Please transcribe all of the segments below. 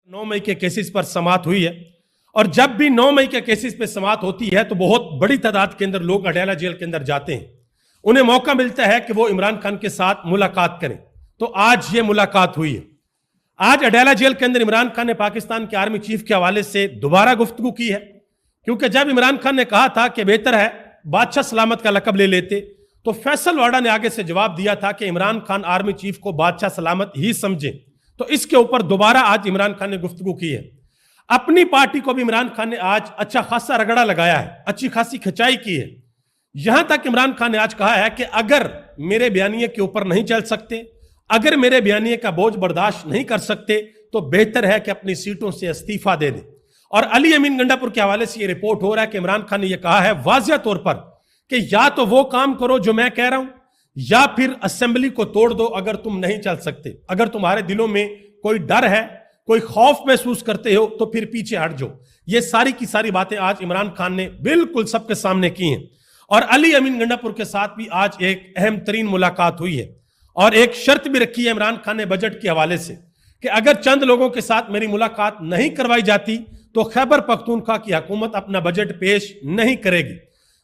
9 मई के केसेस पर समाअत हुई है और जब भी 9 मई के केसेस पे समाअत होती है तो बहुत बड़ी तादाद के अंदर लोग अडयाला जेल के अंदर जाते हैं। उन्हें मौका मिलता है कि वो इमरान खान के साथ मुलाकात करें। तो आज ये मुलाकात हुई है। आज अडयाला जेल के अंदर इमरान खान ने पाकिस्तान के आर्मी चीफ के हवाले से दोबारा गुफ्तगू की है, क्योंकि जब इमरान खान ने कहा था कि बेहतर है बादशाह सलामत का लकब ले लेते, तो फैसल वाडा ने आगे से जवाब दिया था कि इमरान खान आर्मी चीफ को बादशाह सलामत ही समझे। तो इसके ऊपर दोबारा आज इमरान खान ने गुफ्तगू की है। अपनी पार्टी को भी इमरान खान ने आज अच्छा खासा रगड़ा लगाया है, अच्छी खासी खिंचाई की है। यहां तक इमरान खान ने आज कहा है कि अगर मेरे बयानिए के ऊपर नहीं चल सकते, अगर मेरे बयानिए का बोझ बर्दाश्त नहीं कर सकते, तो बेहतर है कि अपनी सीटों से इस्तीफा दे दें। और अली अमीन गंडापुर के हवाले से यह रिपोर्ट हो रहा है कि इमरान खान ने यह कहा है वाज़िया तौर पर कि या तो वो काम करो जो मैं कह रहा हूं, या फिर असेंबली को तोड़ दो अगर तुम नहीं चल सकते। अगर तुम्हारे दिलों में कोई डर है, कोई खौफ महसूस करते हो, तो फिर पीछे हट जाओ। ये सारी की सारी बातें आज इमरान खान ने बिल्कुल सबके सामने की हैं। और अली अमीन गंडापुर के साथ भी आज एक अहम तरीन मुलाकात हुई है और एक शर्त भी रखी है इमरान खान ने बजट के हवाले से कि अगर चंद लोगों के साथ मेरी मुलाकात नहीं करवाई जाती तो खैबर पख्तूनख्वा की हुकूमत अपना बजट पेश नहीं करेगी।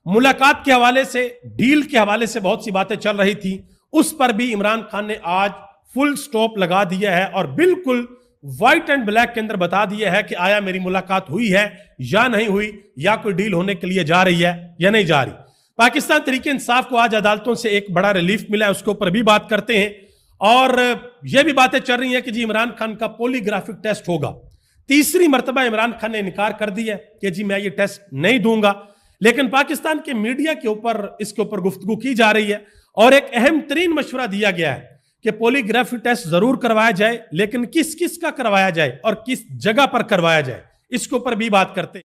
मुलाकात के हवाले से, डील के हवाले से बहुत सी बातें चल रही थी, उस पर भी इमरान खान ने आज फुल स्टॉप लगा दिया है और बिल्कुल व्हाइट एंड ब्लैक के अंदर बता दिया है कि आया मेरी मुलाकात हुई है या नहीं हुई, या कोई डील होने के लिए जा रही है या नहीं जा रही। पाकिस्तान तहरीक इंसाफ को आज अदालतों से एक बड़ा रिलीफ मिला है, उसके ऊपर भी बात करते हैं। और यह भी बातें चल रही हैं कि जी इमरान खान का पॉलीग्राफिक टेस्ट होगा। तीसरी मर्तबा इमरान खान ने इनकार कर दिया कि जी मैं ये टेस्ट नहीं दूंगा, लेकिन पाकिस्तान के मीडिया के ऊपर इसके ऊपर गुफ्तगू की जा रही है और एक अहम तरीन मशवरा दिया गया है कि पॉलीग्राफी टेस्ट जरूर करवाया जाए, लेकिन किस किस का करवाया जाए और किस जगह पर करवाया जाए, इसके ऊपर भी बात करते हैं।